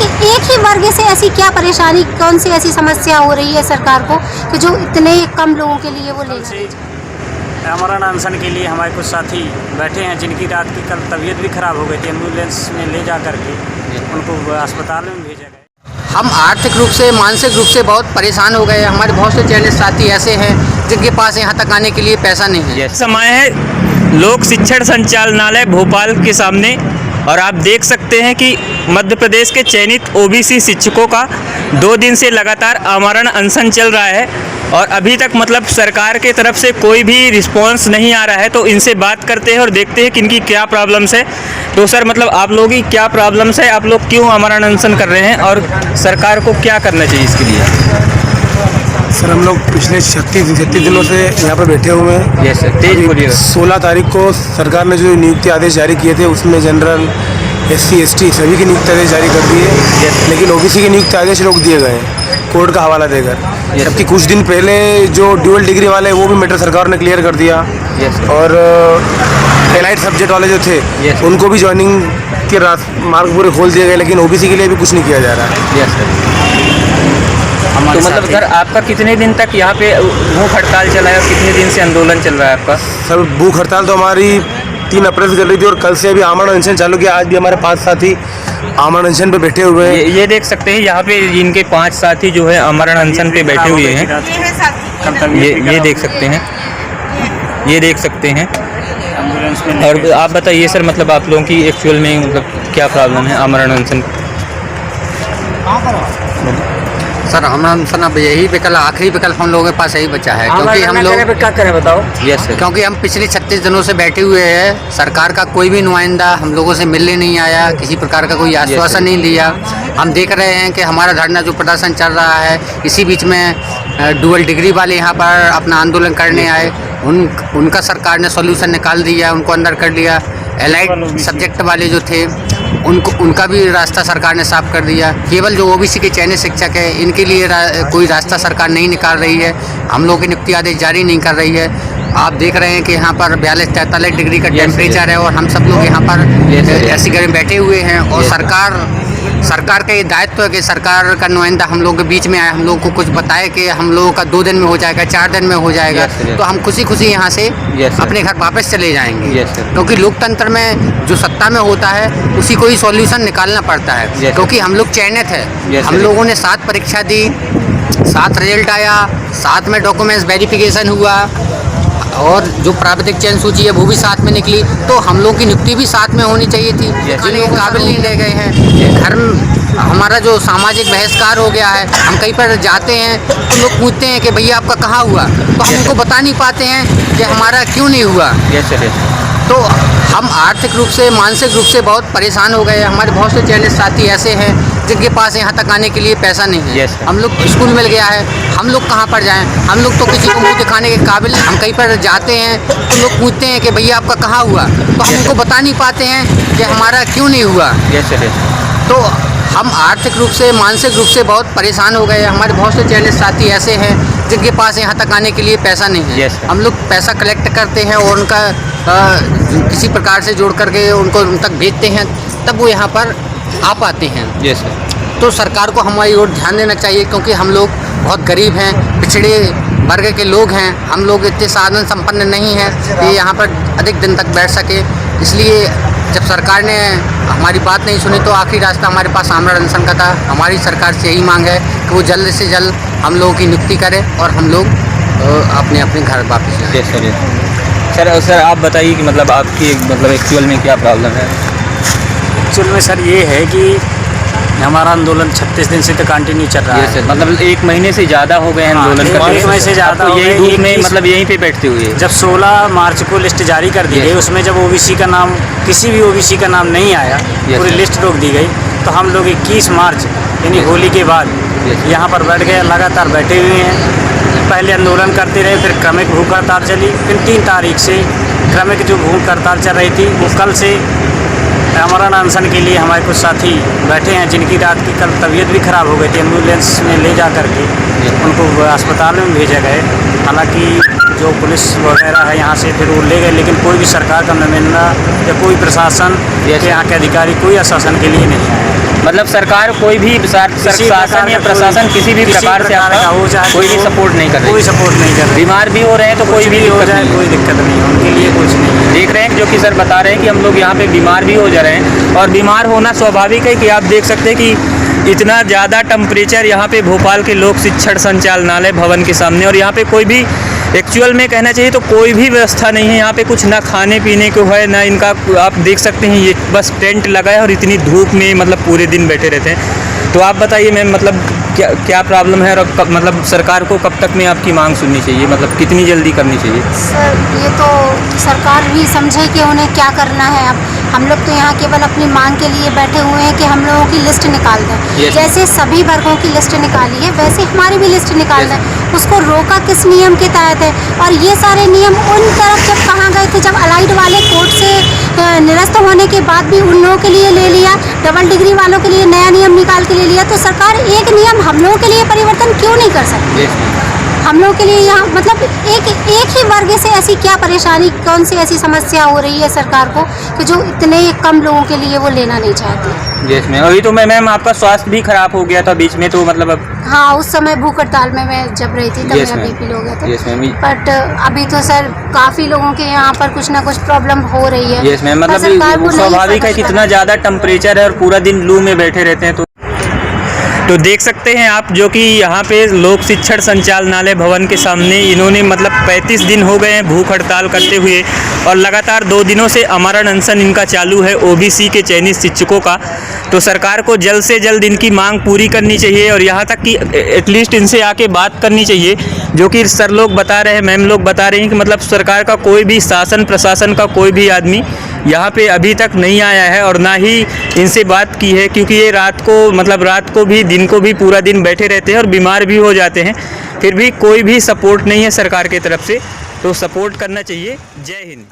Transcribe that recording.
एक ही वर्ग से ऐसी क्या परेशानी, कौन सी ऐसी समस्या हो रही है सरकार को कि जो इतने कम लोगों के लिए वो ले रही है? आमरण अनशन के लिए हमारे कुछ साथी बैठे हैं जिनकी रात की कल तबीयत भी खराब हो गई थी। एम्बुलेंस में ले जा करके उनको अस्पताल में भेजा गया। हम आर्थिक रूप से, मानसिक रूप से बहुत परेशान हो गए। हमारे बहुत से चैनल साथी ऐसे हैं जिनके पास यहाँ तक आने के लिए पैसा नहीं है। समय है लोक शिक्षण संचालनालय भोपाल के सामने, और आप देख सकते हैं कि मध्य प्रदेश के चयनित ओबीसी शिक्षकों का 2 दिन से लगातार आमरण अनशन चल रहा है और अभी तक मतलब सरकार के तरफ से कोई भी रिस्पांस नहीं आ रहा है। तो इनसे बात करते हैं और देखते हैं कि इनकी क्या प्रॉब्लम्स है। तो सर, मतलब आप लोगों की क्या प्रॉब्लम्स है, आप लोग क्यों आमरण अनशन कर रहे हैं और सरकार को क्या करना चाहिए इसके लिए? सर, हम लोग पिछले 36 दिनों से यहाँ पर बैठे हुए हैं। यस सर, तेज बोलिए। 16 तारीख को सरकार ने जो नियुक्ति आदेश जारी किए थे उसमें जनरल, SC ST सभी के नियुक्ति आदेश जारी कर दिए, लेकिन OBC के नियुक्ति आदेश रोक दिए गए कोर्ट का हवाला देकर। जबकि कुछ दिन पहले जो ड्यूअल डिग्री वाले वो भी मैटर सरकार ने क्लियर कर दिया, और एलाइड सब्जेक्ट वाले जो थे उनको भी ज्वाइनिंग के मार्ग पूरे खोल दिए गए, लेकिन OBC के लिए भी कुछ नहीं किया जा रहा है। तो मतलब सर, आपका कितने दिन तक यहाँ पे भूख हड़ताल चला है और कितने दिन से आंदोलन चल रहा है आपका? सर, भूख हड़ताल तो हमारी 3 अप्रैल से चल रही थी और कल से अभी आमरण अनशन चालू किया। आज भी हमारे 5 साथी आमरण अनशन पे बैठे हुए हैं। ये देख सकते हैं यहाँ पे इनके 5 साथी जो है आमरण अनशन पे बैठे हुए हैं। ये देख सकते हैं, ये देख सकते हैं। और आप बताइए सर, मतलब आप लोगों की एक्चुअल में मतलब क्या प्रॉब्लम है आमरण अनशन? सर, हम अब यही विकल्प, आखिरी विकल्प हम लोगों के पास यही बचा है, क्योंकि हम लोग क्या करें बताओ। यस सर, क्योंकि हम पिछले 36 दिनों से बैठे हुए हैं। सरकार का कोई भी नुमाइंदा हम लोगों से मिलने नहीं आया, किसी प्रकार का कोई आश्वासन नहीं दिया। हम देख रहे हैं कि हमारा धरना जो प्रदर्शन चल रहा है, इसी बीच में डुअल डिग्री वाले यहाँ पर अपना आंदोलन करने आए। उनका सरकार ने सॉल्यूशन निकाल दिया, उनको अंदर कर लिया। एलाइड सब्जेक्ट वाले जो थे उनका भी रास्ता सरकार ने साफ कर दिया। केवल जो OBC के चयनित शिक्षक है, इनके लिए कोई रास्ता सरकार नहीं निकाल रही है। हम लोगों की नियुक्ति आदेश जारी नहीं कर रही है। आप देख रहे हैं कि यहाँ पर 42-43 डिग्री का टेम्परेचर है और हम सब लोग यहाँ पर ऐसी गर्मी बैठे हुए हैं। और सरकार का ये दायित्व है कि सरकार का नुमाइंदा हम लोगों के बीच में आए, हम लोगों को कुछ बताए कि हम लोगों का 2 दिन में हो जाएगा, 4 दिन में हो जाएगा। तो हम खुशी खुशी यहाँ से अपने घर वापस चले जाएंगे, क्योंकि लोकतंत्र में जो सत्ता में होता है उसी को ही सॉल्यूशन निकालना पड़ता है। क्योंकि हम लोग चयनित है, हम लोगों ने 7 परीक्षा दी, 7 रिजल्ट आया, 7 में डॉक्यूमेंट्स वेरिफिकेशन हुआ और जो प्राविधिक चयन सूची है वो भी साथ में निकली। तो हम लोग की नियुक्ति भी साथ में होनी चाहिए थी। खाने के काबिल नहीं रह गए हैं। घर में हमारा जो सामाजिक बहिष्कार हो गया है। हम कहीं पर जाते हैं तो लोग पूछते हैं कि भैया आपका कहाँ हुआ, तो हम उनको बता नहीं पाते हैं कि हमारा क्यों नहीं हुआ। तो हम आर्थिक रूप से, मानसिक रूप से बहुत परेशान हो गए। हमारे बहुत से चैनल साथी ऐसे हैं जिनके पास यहाँ तक आने के लिए पैसा नहीं है। हम लोग स्कूल मिल गया है, हम लोग कहाँ पर जाएं? हम लोग तो किसी को मुँह दिखाने के काबिल। हम कहीं पर जाते हैं तो लोग पूछते हैं कि भैया आपका कहाँ हुआ, तो हम उनको बता नहीं पाते हैं कि हमारा क्यों नहीं हुआ। तो हम आर्थिक रूप से, मानसिक रूप से बहुत परेशान हो गए। हमारे बहुत से चैनल साथी ऐसे हैं जिनके पास यहाँ तक आने के लिए पैसा नहीं है। हम लोग पैसा कलेक्ट करते हैं और उनका किसी प्रकार से जोड़ करके उनको उन तक भेजते हैं, तब वो यहाँ पर आ पाते हैं। तो सरकार को हमारी ओर ध्यान देना चाहिए, क्योंकि हम लोग बहुत गरीब हैं, पिछड़े वर्ग के लोग हैं। हम लोग इतने साधन संपन्न नहीं हैं कि यहाँ पर अधिक दिन तक बैठ सके। इसलिए जब सरकार ने हमारी बात नहीं सुनी तो आखिरी रास्ता हमारे पास आमरण अनशन का था। हमारी सरकार से यही मांग है कि वो जल्द से जल्द हम लोगों की नियुक्ति करे और हम लोग अपने अपने घर वापस जाएं। सर आप बताइए कि मतलब आपकी मतलब एक्चुअल में क्या प्रॉब्लम है? एक्चुअल में सर ये है कि हमारा आंदोलन 36 दिन से तो कंटिन्यू चल रहा है। मतलब 1 महीने से ज़्यादा हो गए हैं आंदोलन करते। 1 महीने से ज़्यादा यही धूप में मतलब यहीं पे बैठते हुए। जब 16 मार्च को लिस्ट जारी कर दी गई, उसमें जब OBC का नाम, किसी भी OBC का नाम नहीं आया, पूरी लिस्ट रोक दी गई, तो हम लोग 21 मार्च यानी होली के बाद यहाँ पर बैठ गए, लगातार बैठे हुए हैं। पहले आंदोलन करते रहे, फिर क्रमिक भूख हड़ताल चली, फिर 3 तारीख से क्रमिक जो भूख हड़ताल चल रही थी वो कल से आमरण अनशन के लिए हमारे कुछ साथी बैठे हैं जिनकी रात की कल तबीयत भी खराब हो गई थी। एम्बुलेंस में ले जा करके उनको अस्पताल में भेजा गए। हालांकि जो पुलिस वगैरह है यहाँ से फिर वो ले गए, लेकिन कोई भी सरकार का नुमाइंदा या कोई प्रशासन के यहाँ के अधिकारी कोई आश्वासन के लिए नहीं आया। मतलब सरकार कोई भी शासन या प्रशासन किसी भी प्रकार से आपका कोई भी सपोर्ट नहीं कर रही, कोई सपोर्ट नहीं कर रही। बीमार भी हो रहे हैं तो कोई भी हो जाए कोई दिक्कत नहीं है, उनके लिए कुछ नहीं है। देख रहे हैं जो कि सर बता रहे हैं कि हम लोग यहाँ पे बीमार भी हो जा रहे हैं, और बीमार होना स्वाभाविक है कि आप देख सकते हैं कि इतना ज़्यादा टेम्परेचर यहाँ पे भोपाल के लोक शिक्षण संचालनालय भवन के सामने, और यहाँ पे कोई भी एक्चुअल में कहना चाहिए तो कोई भी व्यवस्था नहीं है यहाँ पे, कुछ ना खाने पीने को है ना इनका। आप देख सकते हैं ये बस टेंट लगा है और इतनी धूप में मतलब पूरे दिन बैठे रहते हैं। तो आप बताइए मैम, मतलब क्या प्रॉब्लम है, और कब मतलब सरकार को कब तक में आपकी मांग सुननी चाहिए, मतलब कितनी जल्दी करनी चाहिए? सर ये तो सरकार भी समझे कि उन्हें क्या करना है। अब हम लोग तो यहाँ केवल अपनी मांग के लिए बैठे हुए हैं कि हम लोगों की लिस्ट निकाल दें। जैसे सभी वर्गों की लिस्ट निकाली है वैसे हमारी भी लिस्ट निकाल दें। उसको रोका किस नियम के तहत है? और ये सारे नियम उन तरफ जब कहाँ गए थे, जब अलाइड वाले कोर्ट से निरस्त होने के बाद भी उन लोगों के लिए ले लिया, डबल डिग्री वालों के लिए नया नियम निकाल के ले लिया। तो सरकार एक नियम हम लोगों के लिए परिवर्तन क्यों नहीं कर सकती? हम लोगों के लिए यहाँ मतलब एक ही वर्ग से ऐसी क्या परेशानी, कौन सी ऐसी समस्या हो रही है सरकार को कि जो इतने कम लोगों के लिए वो लेना नहीं चाहती? यस मैम, अभी तो मैम आपका स्वास्थ्य भी खराब हो गया था बीच में, तो मतलब अब हाँ उस समय भूख हड़ताल में मैं जब रही थी तब मेरा बीपी लो गया था। यस मैम, बट अभी तो सर काफ़ी लोगों के यहाँ पर कुछ ना कुछ प्रॉब्लम हो रही है। यस मैम, मतलब स्वाभाविक है कि इतना ज़्यादा टेम्परेचर है और पूरा दिन लू में बैठे रहते हैं। तो देख सकते हैं आप जो कि यहाँ पे लोक शिक्षण संचालनालय भवन के सामने इन्होंने मतलब 35 दिन हो गए हैं भूख हड़ताल करते हुए, और लगातार 2 दिनों से आमरण अनशन इनका चालू है ओबीसी के चयनित शिक्षकों का। तो सरकार को जल्द से जल्द इनकी मांग पूरी करनी चाहिए, और यहाँ तक कि एटलीस्ट इनसे आके बात करनी चाहिए। जो कि सर लोग बता रहे हैं, मैम लोग बता रही हैं कि मतलब सरकार का कोई भी शासन प्रशासन का कोई भी आदमी यहाँ पे अभी तक नहीं आया है और ना ही इनसे बात की है, क्योंकि ये रात को भी दिन को भी पूरा दिन बैठे रहते हैं और बीमार भी हो जाते हैं। फिर भी कोई भी सपोर्ट नहीं है सरकार की तरफ से, तो सपोर्ट करना चाहिए। जय हिंद।